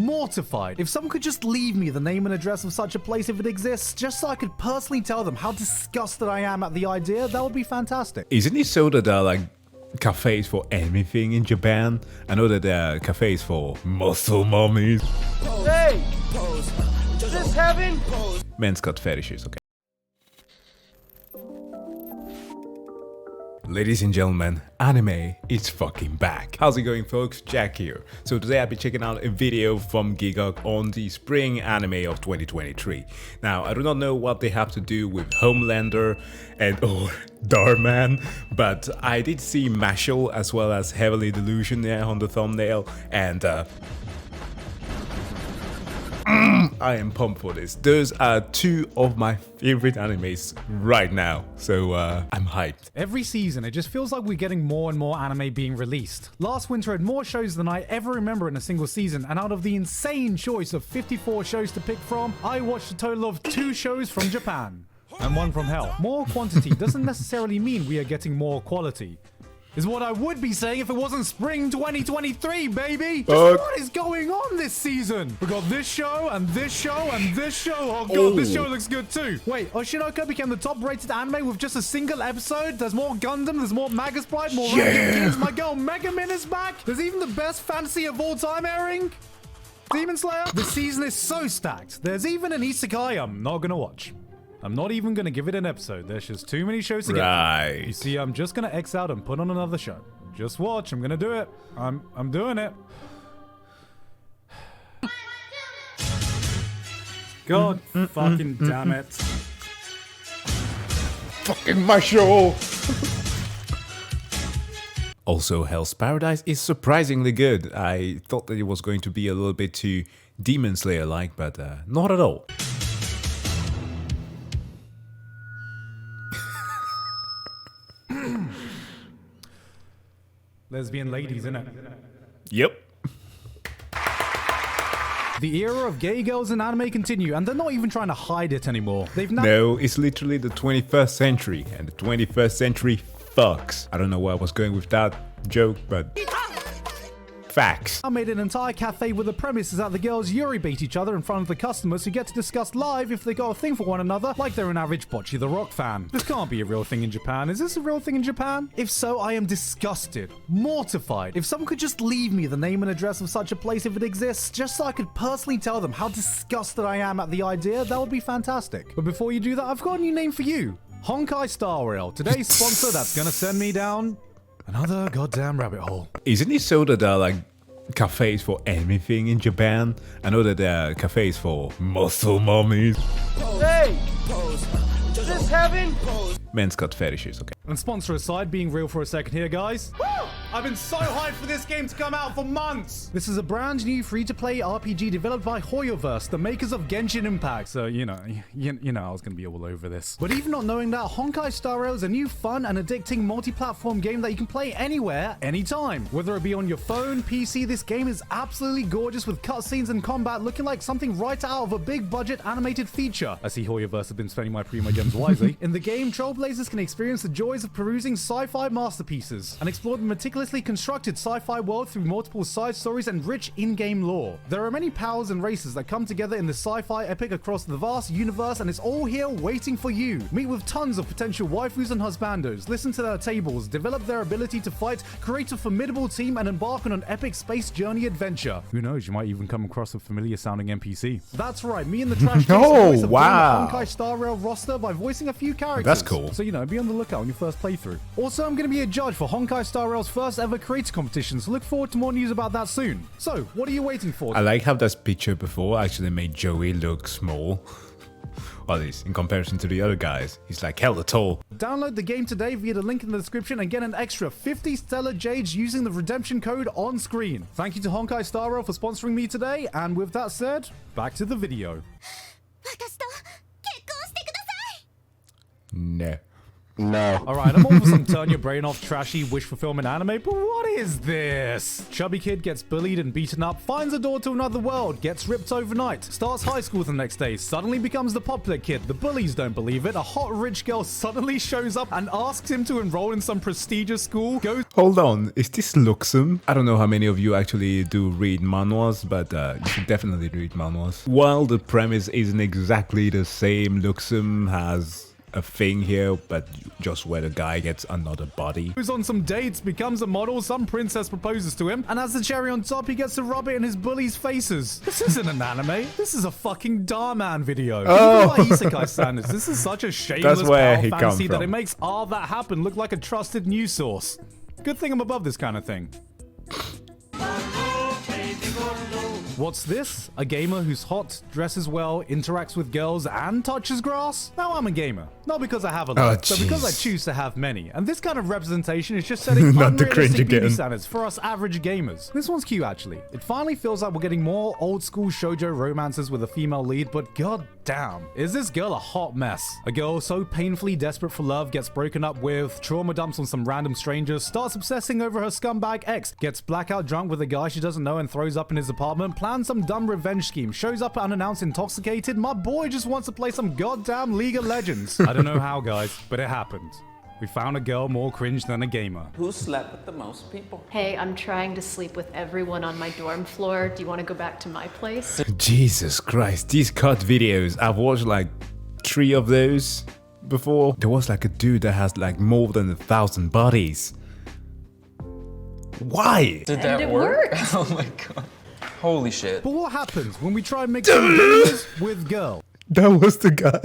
mortified. If someone could just leave me the name and address of such a place if it exists, just so I could personally tell them how disgusted I am at the idea, that would be fantastic. Isn't it so that there are like cafes for anything in Japan? I know that there are cafes for muscle mummies. Hey! Is this heaven? Men's got fetishes, okay. Ladies and gentlemen, anime is fucking back. How's it going, folks? Jack here. So today I'll be checking out a video from Gigguk on the spring anime of 2023. Now, I do not know what they have to do with Homelander and or Darman, but I did see Mashal as well as Heavenly Delusion there on the thumbnail, and I am pumped for this. Those are two of my favorite animes right now, so I'm hyped. Every season, it just feels like we're getting more and more anime being released. Last winter had more shows than I ever remember in a single season, and out of the insane choice of 54 shows to pick from, I watched a total of 2 shows from Japan and 1 from hell. More quantity doesn't necessarily mean we are getting more quality. Is what I would be saying if it wasn't spring 2023, baby! Just what is going on this season? We got this show, and this show, and this show. Oh god, this show looks good too. Wait, Oshinoko became the top rated anime with just a single episode? There's more Gundam, there's more Magasprite, more Radiant Kids, my girl Megamin is back! There's even the best fantasy of all time airing? Demon Slayer? The season is so stacked. There's even an isekai I'm not gonna watch. I'm not even gonna give it an episode. There's just too many shows to get through. You see, I'm just gonna X out and put on another show. Just watch. I'm gonna do it. I'm doing it. God fucking damn it. Fucking my show! Also, Hell's Paradise is surprisingly good. I thought that it was going to be a little bit too Demon Slayer-like, but not at all. Lesbian ladies, innit? Yep. The era of gay girls in anime continue, and they're not even trying to hide it anymore. They've now— No, it's literally the 21st century, and the 21st century fucks. I don't know where I was going with that joke, but facts. I made an entire cafe where the premise is that the girls yuri bait each other in front of the customers who get to discuss live if they got a thing for one another, like they're an average Bocce the Rock fan. This can't be a real thing in Japan. Is this a real thing in Japan? If so, I am disgusted, mortified. If someone could just leave me the name and address of such a place if it exists, just so I could personally tell them how disgusted I am at the idea, that would be fantastic. But before you do that, I've got a new name for you. Honkai Star Rail, today's sponsor that's gonna send me down another goddamn rabbit hole. Isn't it so that there are like cafes for anything in Japan? I know that there are cafes for muscle mummies. Hey! Is this heaven? Men's got fetishes, okay. And sponsor aside, being real for a second here, guys. I've been so hyped for this game to come out for months! This is a brand new free-to-play RPG developed by Hoyoverse, the makers of Genshin Impact, so you know I was gonna be all over this. But even not knowing that, Honkai Star Rail is a new fun and addicting multi-platform game that you can play anywhere, anytime. Whether it be on your phone, PC, this game is absolutely gorgeous with cutscenes and combat looking like something right out of a big-budget animated feature. I see Hoyoverse have been spending my Primo gems wisely. In the game, Trailblazers can experience the joys of perusing sci-fi masterpieces and explore the meticulously constructed sci-fi world through multiple side stories and rich in-game lore. There are many powers and races that come together in the sci-fi epic across the vast universe, and it's all here waiting for you. Meet with tons of potential waifus and husbandos, listen to their tables, develop their ability to fight, create a formidable team, and embark on an epic space journey adventure. Who knows, you might even come across a familiar sounding NPC. That's right, me and the Trash Jason voice have joined the Honkai Star Rail roster by voicing a few characters. That's cool. So, be on the lookout on your first playthrough. Also, I'm going to be a judge for Honkai Star Rail's first ever creator competition, so look forward to more news about that soon. So, what are you waiting for? I like how that picture before actually made Joey look small. Or at least in comparison to the other guys. He's like hella tall. Download the game today via the link in the description and get an extra 50 Stellar Jades using the redemption code on screen. Thank you to Honkai Star Rail for sponsoring me today, and with that said, back to the video. No. No. Alright, I'm all for some turn your brain off trashy wish fulfillment anime, but what is this? Chubby kid gets bullied and beaten up, finds a door to another world, gets ripped overnight, starts high school the next day, suddenly becomes the popular kid, the bullies don't believe it, a hot rich girl suddenly shows up and asks him to enroll in some prestigious school, goes— Hold on, is this Luxem? I don't know how many of you actually do read manhwas, but you should definitely read manhwas. While the premise isn't exactly the same, Luxem has a thing here, but just where the guy gets another body. Goes on some dates, becomes a model, some princess proposes to him, and as the cherry on top, he gets to rub it in his bullies' faces. This isn't an anime. This is a fucking Darman video. Oh. Even by isekai standards, this is such a shameless That's where power he come fantasy that from. it makes all that happen look like a trusted news source. Good thing I'm above this kind of thing. What's this? A gamer who's hot, dresses well, interacts with girls, and touches grass? Now I'm a gamer. Not because I have a lot, but because I jeez. choose to have many. And this kind of representation is just setting Not the cringe unrealistic beauty again. standards for us average gamers. This one's cute actually. It finally feels like we're getting more old school shoujo romances with a female lead, but god damn, is this girl a hot mess? A girl so painfully desperate for love gets broken up with, trauma dumps on some random strangers, starts obsessing over her scumbag ex, gets blackout drunk with a guy she doesn't know and throws up in his apartment, plans some dumb revenge scheme, shows up unannounced intoxicated. My boy just wants to play some goddamn League of Legends. I don't know how, guys, but it happened. We found a girl more cringe than a gamer. Who slept with the most people? Hey, I'm trying to sleep with everyone on my dorm floor. Do you want to go back to my place? Jesus Christ, these cut videos, I've watched like 3 of those before. There was like a dude that has like more than 1,000 bodies. Why? Did And that it work? worked. Oh my god. Holy shit. But what happens when we try and mix gamers with girls? That was the guy.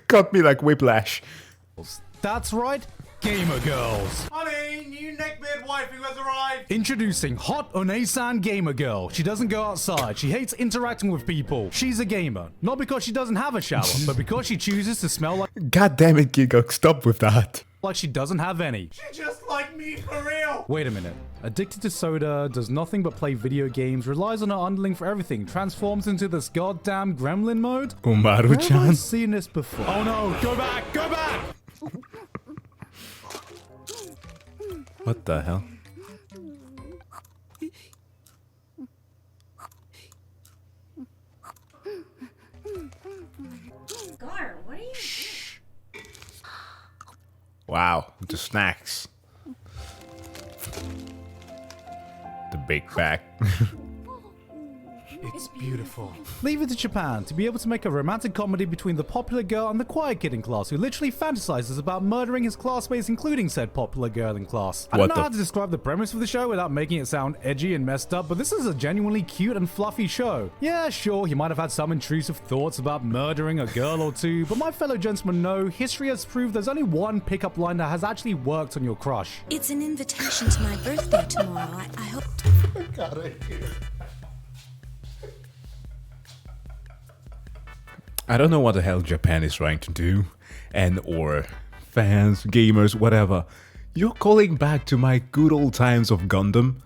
Cut me like whiplash. That's right, gamer girls. Honey, new neckbeard waifu has arrived. Introducing Hot One-san Gamer Girl. She doesn't go outside. She hates interacting with people. She's a gamer. Not because she doesn't have a shower, but because she chooses to smell God damn it, Gigguk, stop with that. like she doesn't have any. She just like me for real. Wait a minute. Addicted to soda, does nothing but play video games, relies on her underling for everything, transforms into this goddamn gremlin mode? Where have I Umaru-chan. seen this before? Oh no, go back, go back! What the hell? Gar, what are you? Wow, the snacks. The big bag. It's beautiful. Leave it to Japan to be able to make a romantic comedy between the popular girl and the quiet kid in class who literally fantasizes about murdering his classmates, including said popular girl in class. I What don't know the- how to describe the premise of the show without making it sound edgy and messed up, but this is a genuinely cute and fluffy show. Yeah, sure, he might have had some intrusive thoughts about murdering a girl or two, but my fellow gentlemen know history has proved there's only one pickup line that has actually worked on your crush. It's an invitation to my birthday tomorrow. I hope. I don't know what the hell Japan is trying to do, and or fans, gamers, whatever. You're calling back to my good old times of Gundam.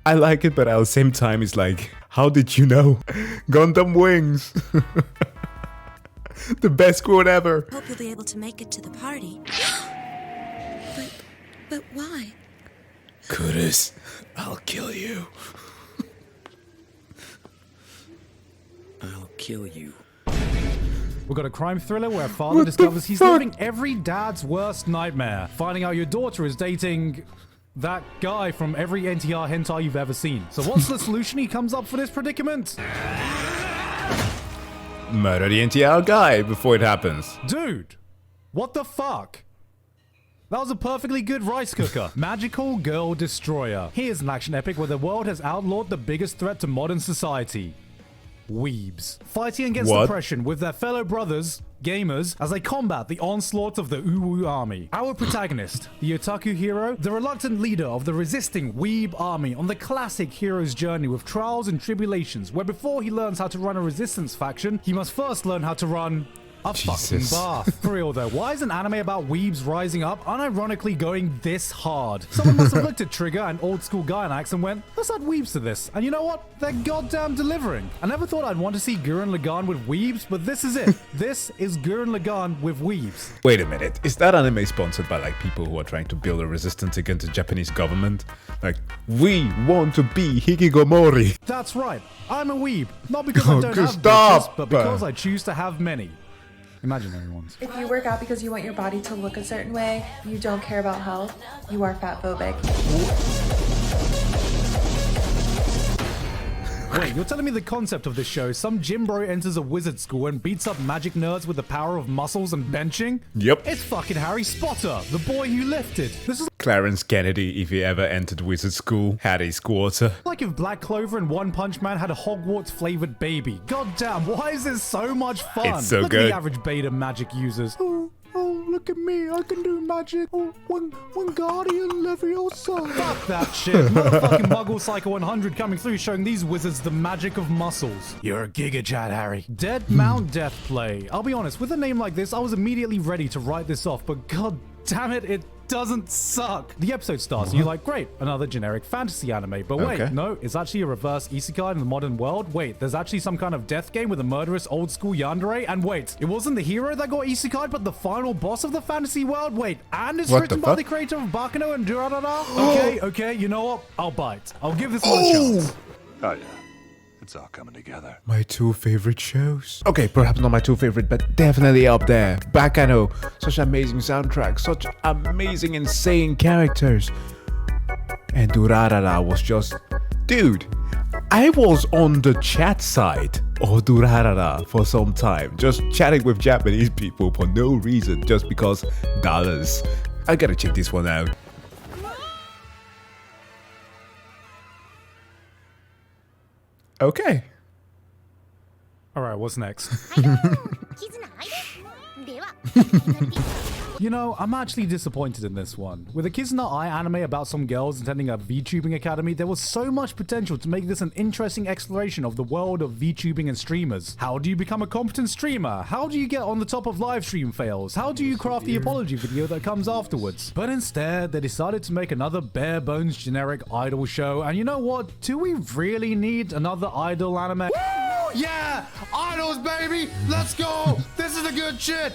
I like it, but at the same time, it's like, how did you know? Gundam Wings! The best quote ever! Hope you'll be able to make it to the party. but why? Kurus, I'll kill you. I'll kill you. We've got a crime thriller where a father discovers he's living every dad's worst nightmare. Finding out your daughter is dating that guy from every NTR hentai you've ever seen. So what's the solution he comes up for this predicament? Murder the NTR guy before it happens. Dude, what the fuck? That was a perfectly good rice cooker. Magical Girl Destroyer. Here's an action epic where the world has outlawed the biggest threat to modern society. Weebs. Fighting against What? oppression with their fellow brothers, gamers, as they combat the onslaught of the Uwu army. Our protagonist, the otaku hero, the reluctant leader of the resisting Weeb army on the classic hero's journey with trials and tribulations, where before he learns how to run a resistance faction, he must first learn how to run A fucking Jesus. bath. For real though, why is an anime about weebs rising up unironically going this hard? Someone must have looked at Trigger and Old School Gainax and went, let's add weebs to this. And you know what? They're goddamn delivering. I never thought I'd want to see Gurren Lagann with weebs, but this is it. This is Gurren Lagann with weebs. Wait a minute, is that anime sponsored by like people who are trying to build a resistance against the Japanese government? Like, we want to be Hikikomori. That's right. I'm a weeb. Not because I don't have stop. bitches, but because I choose to have many. Imaginary ones. If you work out because you want your body to look a certain way, you don't care about health, you are fat phobic. Wait, you're telling me the concept of this show is some gym bro enters a wizard school and beats up magic nerds with the power of muscles and benching? Yep. It's fucking Harry Spotter, the boy you lifted. This is Clarence Kennedy, if he ever entered wizard school, had a squatter. like if Black Clover and One Punch Man had a Hogwarts-flavored baby. God damn, why is this so much fun? It's so Look good. at the average beta magic users. Oh, look at me, I can do magic. Oh, one Guardian Leviosa. Fuck that shit. Motherfucking Muggle Psycho 100 coming through showing these wizards the magic of muscles. You're a Giga Chad, Harry. Dead Mount Death Play. I'll be honest, with a name like this, I was immediately ready to write this off, but god damn it, it doesn't suck. The episode starts and you're like, great, another generic fantasy anime. But wait, Okay. no, it's actually a reverse isekai in the modern world. Wait, there's actually some kind of death game with a murderous old school yandere. And wait, it wasn't the hero that got isekai, but the final boss of the fantasy world. Wait, and it's What written the by fuck? the creator of Bakano and Durarara. Okay, you know what? I'll bite. I'll give this one a chance. Oh yeah, it's all coming together. My two favorite shows. Okay, perhaps not my two favorite, but definitely up there. Bakano, such amazing soundtrack, such amazing, insane characters. And Durarara was just... Dude, I was on the chat side of Durarara for some time, just chatting with Japanese people for no reason, just because dollars. I gotta check this one out. Okay. All right, what's next? You know, I'm actually disappointed in this one. With a Kizuna Eye anime about some girls attending a VTubing academy, there was so much potential to make this an interesting exploration of the world of VTubing and streamers. How do you become a competent streamer? How do you get on the top of live stream fails? How do you craft the apology video that comes afterwards? But instead, they decided to make another bare bones generic idol show, and you know what? Do we really need another idol anime? Yeah, idols, baby. Let's go. This is the good shit.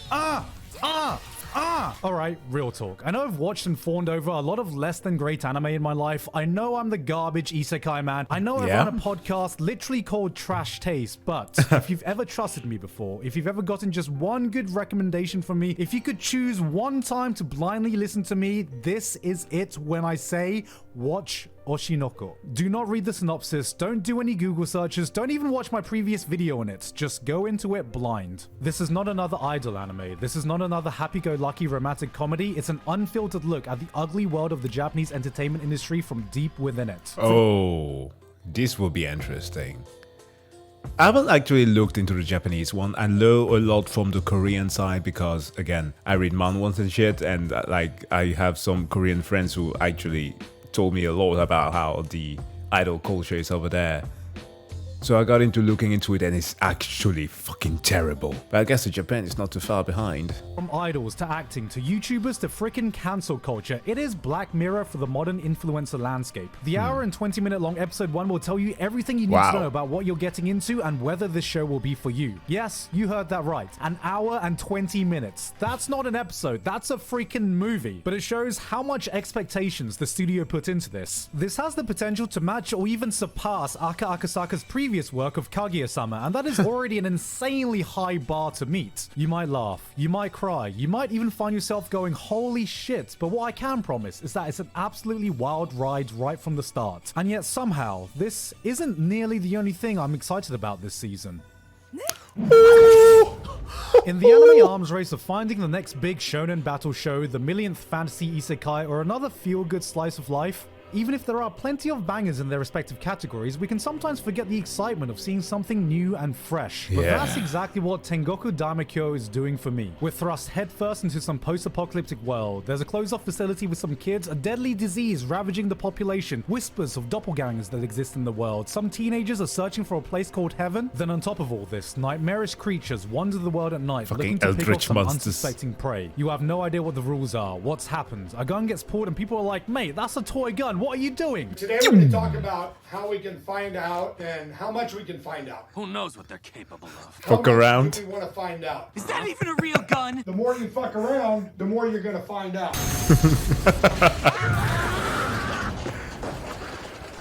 Alright, real talk. I know I've watched and fawned over a lot of less than great anime in my life. I know I'm the garbage isekai man. I know I've Yeah. run a podcast literally called Trash Taste, but if you've ever trusted me before, if you've ever gotten just one good recommendation from me, if you could choose one time to blindly listen to me, this is it when I say watch Oshinoko. Do not read the synopsis, don't do any Google searches, don't even watch my previous video on it. Just go into it blind. This is not another idol anime. This is not another happy-go-lucky romantic comedy. It's an unfiltered look at the ugly world of the Japanese entertainment industry from deep within it. Oh, this will be interesting. I haven't actually looked into the Japanese one. I know a lot from the Korean side because, again, I read manhwas and shit, and like I have some Korean friends who actually told me a lot about how the idol culture is over there. So I got into looking into it and it's actually fucking terrible. But I guess Japan is not too far behind. From idols to acting to YouTubers to frickin' cancel culture, it is Black Mirror for the modern influencer landscape. The hour and 20-minute long episode 1 will tell you everything you need to know about what you're getting into and whether this show will be for you. Yes, you heard that right. An hour and 20 minutes. That's not an episode, that's a freaking movie. But it shows how much expectations the studio put into this. This has the potential to match or even surpass Aka Akasaka's previous work of Kaguya-sama, and that is already an insanely high bar to meet. You might laugh, you might cry, you might even find yourself going, holy shit, but what I can promise is that it's an absolutely wild ride right from the start. And yet somehow, this isn't nearly the only thing I'm excited about this season. In the anime arms race of finding the next big shonen battle show, the millionth fantasy isekai, or another feel-good slice of life, Even if there are plenty of bangers in their respective categories, we can sometimes forget the excitement of seeing something new and fresh. But that's exactly what Tengoku Daimekyo is doing for me. We're thrust headfirst into some post-apocalyptic world. There's a closed-off facility with some kids, a deadly disease ravaging the population, whispers of doppelgangers that exist in the world. Some teenagers are searching for a place called heaven. Then on top of all this, nightmarish creatures wander the world at night, looking to pick off some unsuspecting prey. You have no idea what the rules are, what's happened. A gun gets pulled and people are like, mate, that's a toy gun. What are you doing? Today we're going to talk about how we can find out and how much we can find out. Who knows what they're capable of? Fuck around. How much do we want to find out? Is that even a real gun? The more you fuck around, the more you're going to find out.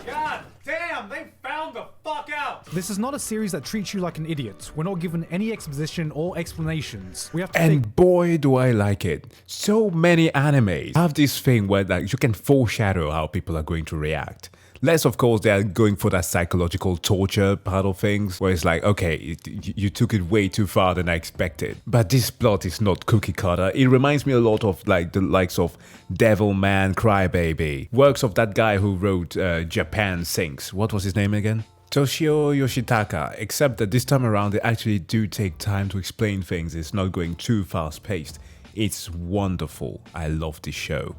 God damn, they found the fuck out! This is not a series that treats you like an idiot. We're not given any exposition or explanations. We have to And boy, do I like it. So many animes have this thing where like you can foreshadow how people are going to react. Less, of course, they're going for that psychological torture part of things, where it's like, okay, you took it way too far than I expected. But this plot is not cookie cutter. It reminds me a lot of like the likes of Devilman Crybaby, works of that guy who wrote Japan Sinks. What was his name again? Toshio Yoshitaka, except that this time around they actually do take time to explain things. It's not going too fast paced. It's wonderful. I love this show.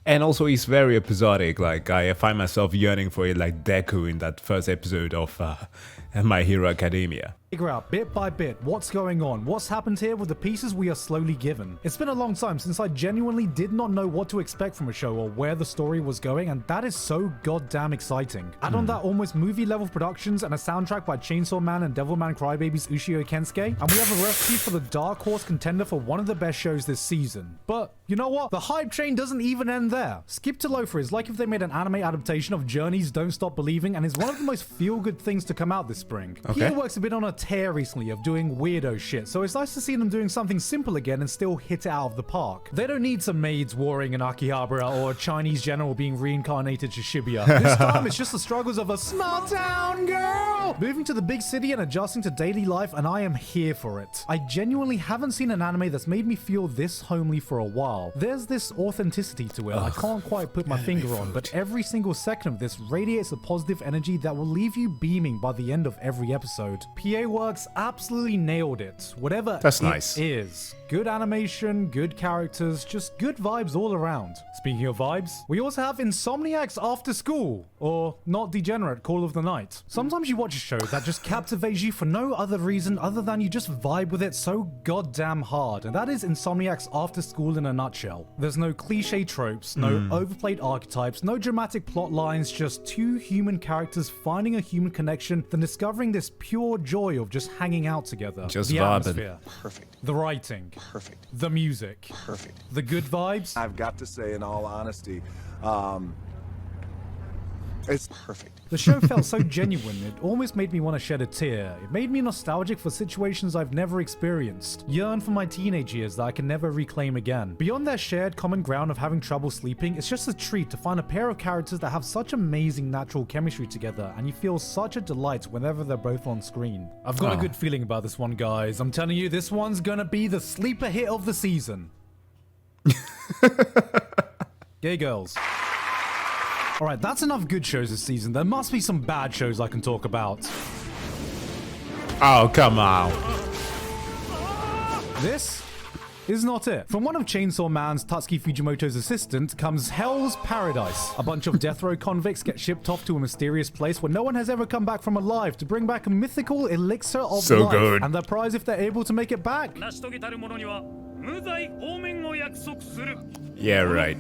And also it's very episodic, like I find myself yearning for it like Deku in that first episode of My Hero Academia. Figure out bit by bit what's going on, what's happened here with the pieces we are slowly given. It's been a long time since I genuinely did not know what to expect from a show or where the story was going, and that is so goddamn exciting. Add on that almost movie level productions and a soundtrack by Chainsaw Man and Devilman Crybaby's Ushio Kensuke, and we have a recipe for the dark horse contender for one of the best shows this season. But you know what? The hype train doesn't even end there. Skip to Loafer is like if they made an anime adaptation of Journey's Don't Stop Believing, and is one of the most feel-good things to come out this spring. Okay. He works a bit on a tear recently of doing weirdo shit, so it's nice to see them doing something simple again and still hit it out of the park. They don't need some maids warring in Akihabara or a Chinese general being reincarnated to Shibuya. This time it's just the struggles of a small town girl moving to the big city and adjusting to daily life, and I am here for it. I genuinely haven't seen an anime that's made me feel this homely for a while. There's this authenticity to it I can't quite put my finger on, but every single second of this radiates a positive energy that will leave you beaming by the end of every episode. PA Works absolutely nailed it. Whatever That's it nice. is. Good animation, good characters, just good vibes all around. Speaking of vibes, we also have Insomniac's After School, or Not Degenerate Call of the Night. Sometimes you watch a show that just captivates you for no other reason other than you just vibe with it so goddamn hard, and that is Insomniac's After School in a nutshell. There's no cliche tropes, no overplayed archetypes, no dramatic plot lines, just two human characters finding a human connection, then discovering this pure joy of just hanging out together. Just the vibing. atmosphere. Perfect. The writing. Perfect. The music. Perfect. The good vibes. I've got to say, in all honesty, it's perfect. The show felt so genuine, it almost made me want to shed a tear. It made me nostalgic for situations I've never experienced. Yearn for my teenage years that I can never reclaim again. Beyond their shared common ground of having trouble sleeping, it's just a treat to find a pair of characters that have such amazing natural chemistry together, and you feel such a delight whenever they're both on screen. I've got a good feeling about this one, guys. I'm telling you, this one's gonna be the sleeper hit of the season. Gay girls. Alright, that's enough good shows this season. There must be some bad shows I can talk about. Oh, come on. This is not it. From one of Chainsaw Man's Tatsuki Fujimoto's assistant comes Hell's Paradise. A bunch of death row convicts get shipped off to a mysterious place where no one has ever come back from alive to bring back a mythical elixir of So life. good. And the prize if they're able to make it back. Yeah, right.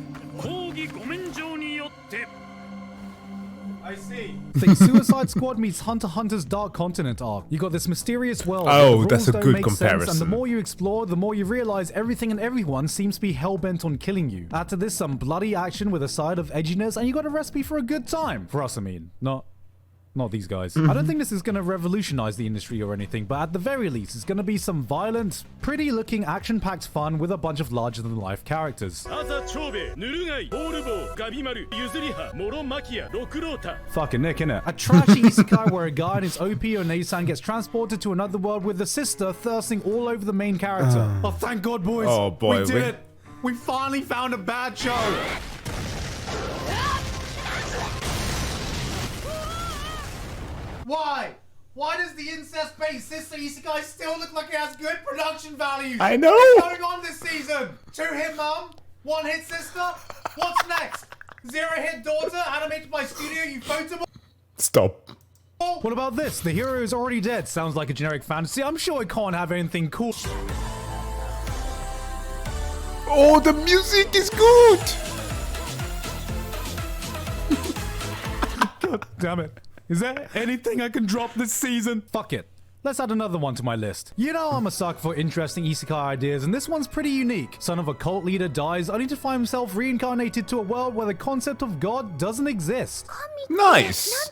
I see. Think Suicide Squad meets Hunter x Hunter's Dark Continent arc. You got this mysterious world. Oh, where the that's a rules don't good make sense, comparison. and the more you explore, the more you realize everything and everyone seems to be hell-bent on killing you. Add to this some bloody action with a side of edginess, and you got a recipe for a good time. For us, I mean. Not these guys. I don't think this is going to revolutionize the industry or anything, but at the very least, it's going to be some violent, pretty-looking, action-packed fun with a bunch of larger-than-life characters. Fucking Nick, innit? A trashy isekai where a guy and his OP Onei-san gets transported to another world with the sister thirsting all over the main character. Oh, thank God, boys. Oh, boy, We did it. We finally found a bad show. Why? Why does the incest-based sister isekai still look like it has good production values? I know. What's going on this season? 2-hit mom? 1-hit sister? What's next? 0-hit daughter animated by Studio Ufotable? Stop. What about this? The hero is already dead. Sounds like a generic fantasy. I'm sure it can't have anything cool. Oh, the music is good. God damn it. Is there anything I can drop this season? Fuck it. Let's add another one to my list. You know I'm a sucker for interesting isekai ideas, and this one's pretty unique. Son of a cult leader dies only to find himself reincarnated to a world where the concept of God doesn't exist. Nice.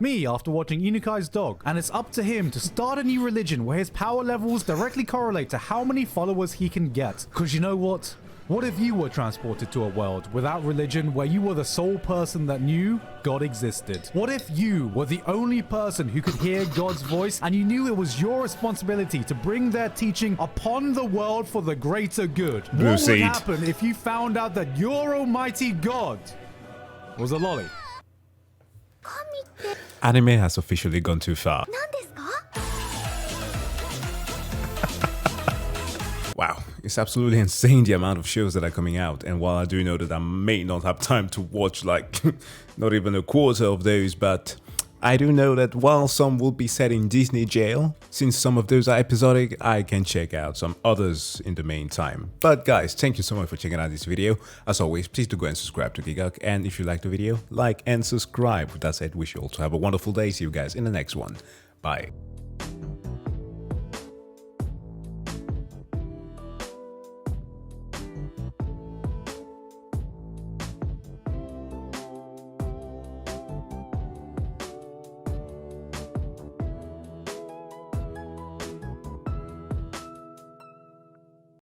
Me, after watching Inukai's dog, and it's up to him to start a new religion where his power levels directly correlate to how many followers he can get. Cause you know what? What if you were transported to a world without religion where you were the sole person that knew God existed? What if you were the only person who could hear God's voice and you knew it was your responsibility to bring their teaching upon the world for the greater good? Blue What seed. would happen if you found out that your almighty God was a lolly? Anime has officially gone too far. Wow, it's absolutely insane the amount of shows that are coming out, and while I do know that I may not have time to watch like not even a quarter of those, but I do know that while some will be set in Disney jail, since some of those are episodic, I can check out some others in the meantime. But guys, thank you so much for checking out this video. As always, please do go and subscribe to Gigguk, and if you liked the video, like and subscribe. With that said, wish you all to have a wonderful day. See you guys in the next one. Bye.